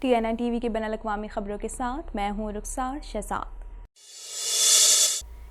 TNN TV کی بین الاقوامی خبروں کے ساتھ میں ہوں رخسار شہزاد۔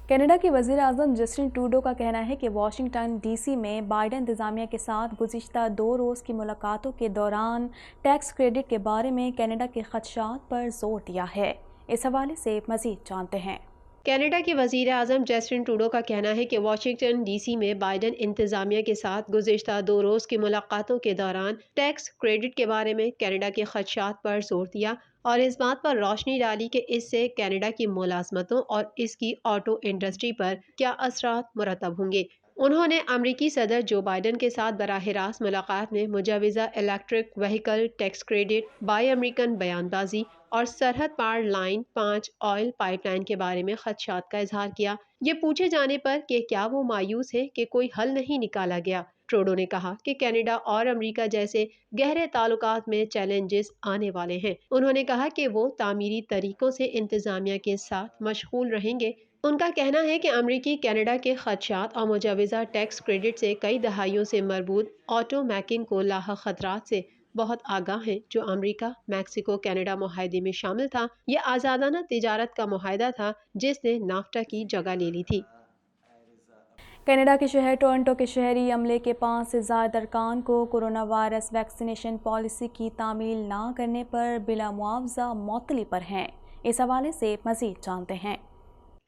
کینیڈا کے وزیر اعظم جسٹن ٹروڈو کا کہنا ہے کہ واشنگٹن ڈی سی میں بائیڈن انتظامیہ کے ساتھ گزشتہ 2 روز کی ملاقاتوں کے دوران ٹیکس کریڈٹ کے بارے میں کینیڈا کے خدشات پر زور دیا ہے۔ اس حوالے سے مزید جانتے ہیں۔ کینیڈا کے وزیر اعظم جسٹن ٹروڈو کا کہنا ہے کہ واشنگٹن ڈی سی میں بائیڈن انتظامیہ کے ساتھ گزشتہ 2 روز کی ملاقاتوں کے دوران ٹیکس کریڈٹ کے بارے میں کینیڈا کے خدشات پر زور دیا اور اس بات پر روشنی ڈالی کہ اس سے کینیڈا کی ملازمتوں اور اس کی آٹو انڈسٹری پر کیا اثرات مرتب ہوں گے۔ انہوں نے امریکی صدر جو بائیڈن کے ساتھ براہ راست ملاقات میں مجوزہ الیکٹرک وہیکل ٹیکس کریڈٹ، بائی امریکن بیان بازی اور سرحد پار لائن 5 آئل پائپ لائن کے بارے میں خدشات کا اظہار کیا۔ یہ پوچھے جانے پر کہ کیا وہ مایوس ہے کہ کوئی حل نہیں نکالا گیا، ٹروڈو نے کہا کہ کینیڈا اور امریکہ جیسے گہرے تعلقات میں چیلنجز آنے والے ہیں۔ انہوں نے کہا کہ وہ تعمیری طریقوں سے انتظامیہ کے ساتھ مشغول رہیں گے۔ ان کا کہنا ہے کہ امریکی کینیڈا کے خدشات اور مجوزہ ٹیکس کریڈٹ سے کئی دہائیوں سے مربوط آٹو میکنگ کو لاحق خطرات سے بہت آگاہ ہیں، جو امریکہ میکسیکو کینیڈا معاہدے میں شامل تھا۔ یہ آزادانہ تجارت کا معاہدہ تھا جس نے نافٹا کی جگہ لے لی تھی۔ کینیڈا کے شہر ٹورنٹو کے شہری عملے کے 5 سے زائد ارکان کو کورونا وائرس ویکسینیشن پالیسی کی تعمیل نہ کرنے پر بلا معاوضہ معطلی پر ہیں۔ اس حوالے سے مزید جانتے ہیں۔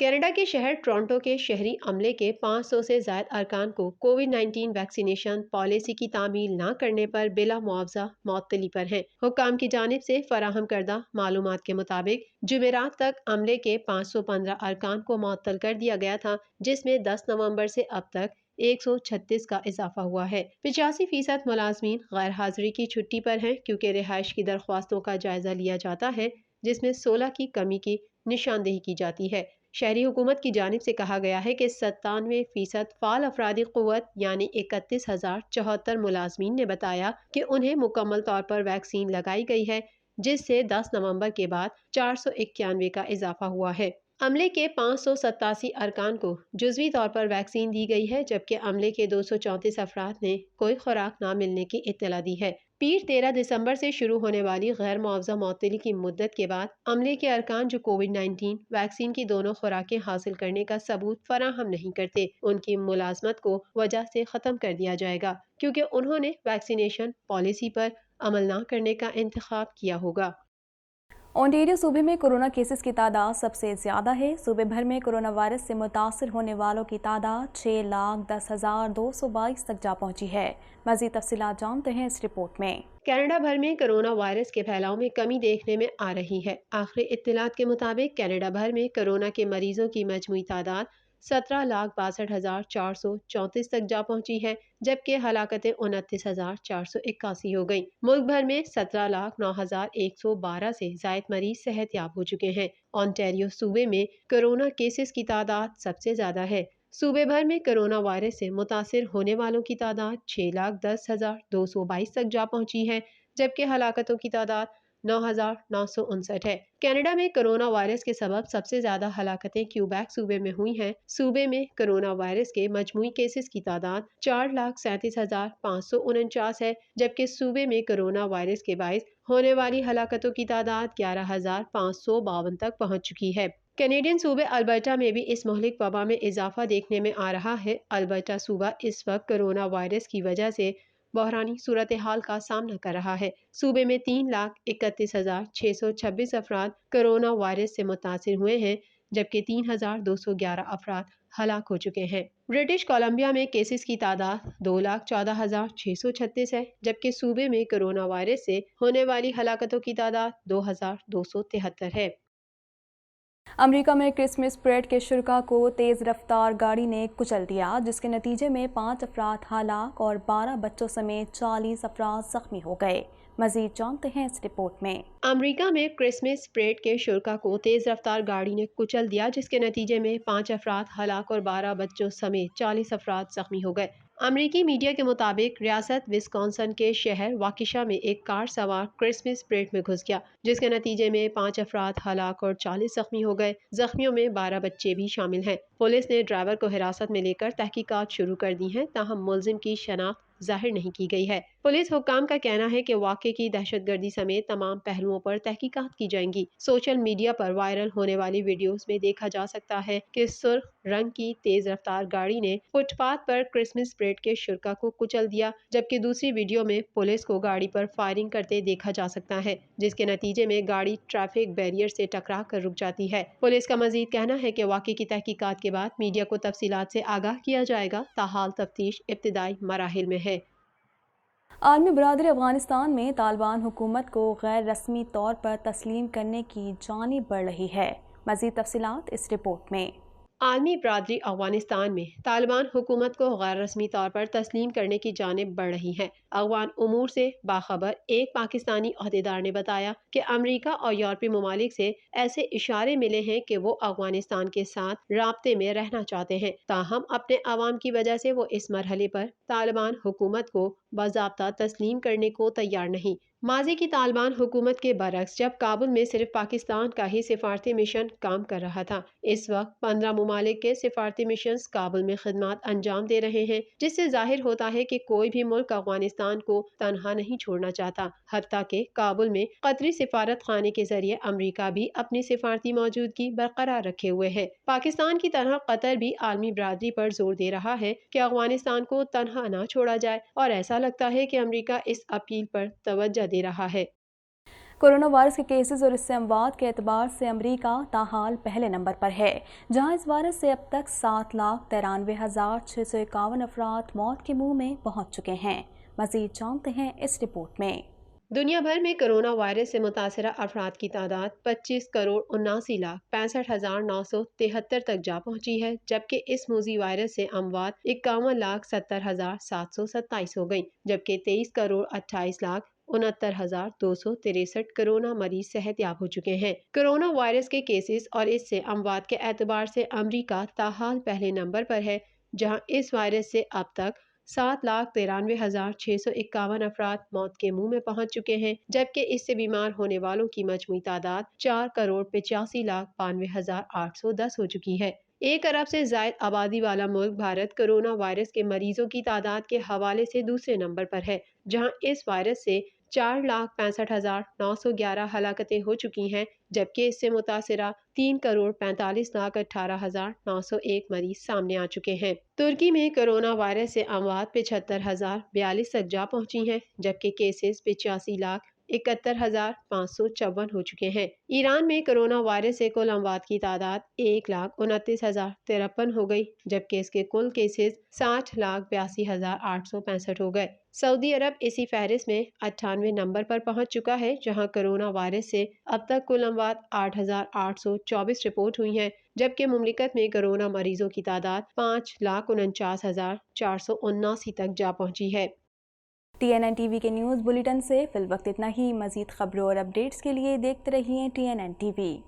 کینیڈا کے شہر ٹورنٹو کے شہری عملے کے 500 سے زائد ارکان کو کووڈ 19 ویکسینیشن پالیسی کی تعمیل نہ کرنے پر بلا معاوضہ معطلی پر ہیں۔ حکام کی جانب سے فراہم کردہ معلومات کے مطابق جمعرات تک عملے کے 515 ارکان کو معطل کر دیا گیا تھا، جس میں 10 نومبر سے اب تک 136 کا اضافہ ہوا ہے۔ 85% ملازمین غیر حاضری کی چھٹی پر ہیں کیونکہ رہائش کی درخواستوں کا جائزہ لیا جاتا ہے، جس میں 16 کی کمی کی نشاندہی کی جاتی ہے۔ شہری حکومت کی جانب سے کہا گیا ہے کہ 97% فعال افرادی قوت یعنی 31,074 ملازمین نے بتایا کہ انہیں مکمل طور پر ویکسین لگائی گئی ہے، جس سے 10 نومبر کے بعد 491 کا اضافہ ہوا ہے۔ عملے کے 587 ارکان کو جزوی طور پر ویکسین دی گئی ہے، جبکہ عملے کے 234 افراد نے کوئی خوراک نہ ملنے کی اطلاع دی ہے۔ پیر 13 دسمبر سے شروع ہونے والی غیر معاوضہ معطلی کی مدت کے بعد عملے کے ارکان جو کووڈ 19 ویکسین کی دونوں خوراکیں حاصل کرنے کا ثبوت فراہم نہیں کرتے، ان کی ملازمت کو وجہ سے ختم کر دیا جائے گا کیونکہ انہوں نے ویکسینیشن پالیسی پر عمل نہ کرنے کا انتخاب کیا ہوگا۔ اونٹیریو صوبے میں کورونا کیسز کی تعداد سب سے زیادہ ہے۔ صوبے بھر میں کورونا وائرس سے متاثر ہونے والوں کی تعداد 6,10,222 تک جا پہنچی ہے۔ مزید تفصیلات جانتے ہیں اس رپورٹ میں۔ کینیڈا بھر میں کورونا وائرس کے پھیلاؤ میں کمی دیکھنے میں آ رہی ہے۔ آخری اطلاعات کے مطابق کینیڈا بھر میں کورونا کے مریضوں کی مجموعی تعداد 17,62,434 تک جا پہنچی ہے، جبکہ ہلاکتیں 29,481 ہو گئیں۔ ملک بھر میں 17,09,112 سے زائد مریض صحت یاب ہو چکے ہیں۔ اونٹاریو صوبے میں کورونا کیسز کی تعداد سب سے زیادہ ہے۔ صوبے بھر میں کورونا وائرس سے متاثر ہونے والوں کی تعداد 6,10,222 تک جا پہنچی ہے، جبکہ ہلاکتوں کی تعداد 9,959 ہے۔ کینیڈا میں کورونا وائرس کے سبب سب سے زیادہ ہلاکتیں کیوبیک صوبے میں ہوئی ہیں۔ صوبے میں کورونا وائرس کے مجموعی کیسز کی تعداد 4,37,549 ہے، جبکہ صوبے میں کورونا وائرس کے باعث ہونے والی ہلاکتوں کی تعداد 11,552 تک پہنچ چکی ہے۔ کینیڈین صوبے البرٹا میں بھی اس مہلک وبا میں اضافہ دیکھنے میں آ رہا ہے۔ البرٹا صوبہ اس وقت کورونا وائرس کی وجہ سے بحرانی صورتحال کا سامنا کر رہا ہے۔ صوبے میں 3,31,626 افراد کورونا وائرس سے متاثر ہوئے ہیں، جبکہ 3,211 افراد ہلاک ہو چکے ہیں۔ برٹش کولمبیا میں کیسز کی تعداد 2,14,636 ہے، جبکہ صوبے میں کورونا وائرس سے ہونے والی ہلاکتوں کی تعداد 2,273 ہے۔ امریکہ میں کرسمس پریڈ کے شرکاء کو تیز رفتار گاڑی نے کچل دیا، جس کے نتیجے میں 5 افراد ہلاک اور 12 بچوں سمیت 40 افراد زخمی ہو گئے۔ مزید جانتے ہیں اس رپورٹ میں۔ امریکہ میں کرسمس پریڈ کے شرکاء کو تیز رفتار گاڑی نے کچل دیا، جس کے نتیجے میں 5 افراد ہلاک اور 12 بچوں سمیت 40 افراد زخمی ہو گئے۔ امریکی میڈیا کے مطابق ریاست وسکونسن کے شہر واکیشا میں ایک کار سوار کرسمس پریڈ میں گھس گیا، جس کے نتیجے میں 5 افراد ہلاک اور 40 زخمی ہو گئے۔ زخمیوں میں 12 بچے بھی شامل ہیں۔ پولیس نے ڈرائیور کو حراست میں لے کر تحقیقات شروع کر دی ہیں، تاہم ملزم کی شناخت ظاہر نہیں کی گئی ہے۔ پولیس حکام کا کہنا ہے کہ واقعے کی دہشت گردی سمیت تمام پہلوؤں پر تحقیقات کی جائیں گی۔ سوشل میڈیا پر وائرل ہونے والی ویڈیوز میں دیکھا جا سکتا ہے کہ سرخ رنگ کی تیز رفتار گاڑی نے فٹ پاتھ پر کرسمس پریڈ کے شرکاء کو کچل دیا، جبکہ دوسری ویڈیو میں پولیس کو گاڑی پر فائرنگ کرتے دیکھا جا سکتا ہے، جس کے نتیجے میں گاڑی ٹریفک بیریئر سے ٹکرا کر رک جاتی ہے۔ پولیس کا مزید کہنا ہے کہ واقعے کی تحقیقات کے بعد میڈیا کو تفصیلات سے آگاہ کیا جائے گا، تاحال تفتیش ابتدائی مراحل میں ہے۔ عالمی برادری افغانستان میں طالبان حکومت کو غیر رسمی طور پر تسلیم کرنے کی جانب بڑھ رہی ہے۔ مزید تفصیلات اس رپورٹ میں۔ عالمی برادری افغانستان میں طالبان حکومت کو غیر رسمی طور پر تسلیم کرنے کی جانب بڑھ رہی ہے۔ افغان امور سے باخبر ایک پاکستانی عہدیدار نے بتایا کہ امریکہ اور یورپی ممالک سے ایسے اشارے ملے ہیں کہ وہ افغانستان کے ساتھ رابطے میں رہنا چاہتے ہیں، تاہم اپنے عوام کی وجہ سے وہ اس مرحلے پر طالبان حکومت کو باضابطہ تسلیم کرنے کو تیار نہیں۔ ماضی کی طالبان حکومت کے برعکس جب کابل میں صرف پاکستان کا ہی سفارتی مشن کام کر رہا تھا، اس وقت 15 ممالک کے سفارتی مشنز کابل میں خدمات انجام دے رہے ہیں، جس سے ظاہر ہوتا ہے کہ کوئی بھی ملک افغانستان کو تنہا نہیں چھوڑنا چاہتا۔ حتیٰ کہ کابل میں قطری سفارت خانے کے ذریعے امریکہ بھی اپنی سفارتی موجودگی برقرار رکھے ہوئے ہے۔ پاکستان کی طرح قطر بھی عالمی برادری پر زور دے رہا ہے کہ افغانستان کو تنہا نہ چھوڑا جائے، اور ایسا لگتا ہے کہ امریکہ اس اپیل پر توجہ دے رہا ہے۔ کورونا وائرس کے کیسز اور اس سے اموات کے اعتبار سے امریکہ تاحال پہلے نمبر پر ہے، جہاں اس وائرس سے اب تک 7,93,651 افراد موت کے منہ میں پہنچ چکے ہیں۔ مزید جانتے ہیں اس رپورٹ میں۔ دنیا بھر میں کرونا وائرس سے متاثرہ افراد کی تعداد 25,79,65,973 تک جا پہنچی ہے، جبکہ اس موذی وائرس سے اموات 51,70,727 ہو گئیں، جبکہ 23,28,69,263 کرونا مریض صحت یاب ہو چکے ہیں۔ کرونا وائرس کے کیسز اور اس سے اموات کے اعتبار سے امریکہ تاحال پہلے نمبر پر ہے، جہاں اس وائرس سے اب تک 7,93,651 افراد موت کے منہ میں پہنچ چکے ہیں، جبکہ اس سے بیمار ہونے والوں کی مجموعی تعداد 4,85,92,810 ہو چکی ہے۔ 1 ارب سے زائد آبادی والا ملک بھارت کرونا وائرس کے مریضوں کی تعداد کے حوالے سے دوسرے نمبر پر ہے، جہاں اس وائرس سے 4,65,911 ہلاکتیں ہو چکی ہیں، جبکہ اس سے متاثرہ 3,45,18,901 مریض سامنے آ چکے ہیں۔ ترکی میں کرونا وائرس سے اموات 75,042 تک جا پہنچی ہیں، جبکہ کیسز 85,71,554 ہو چکے ہیں۔ ایران میں کرونا وائرس سے کل اموات کی تعداد 1,29,053 ہو گئی، جبکہ اس کے کل کیسز 60,82,865 ہو گئے۔ سعودی عرب اسی فہرست میں 98 نمبر پر پہنچ چکا ہے، جہاں کرونا وائرس سے اب تک کل اموات 8,824 رپورٹ ہوئی ہیں، جبکہ مملکت میں کرونا مریضوں کی تعداد 5,49,479 تک جا پہنچی ہے۔ TNN TV کے نیوز بلیٹن سے فی الوقت اتنا ہی۔ مزید خبروں اور اپڈیٹس کے لیے دیکھتے رہیے TNN TV۔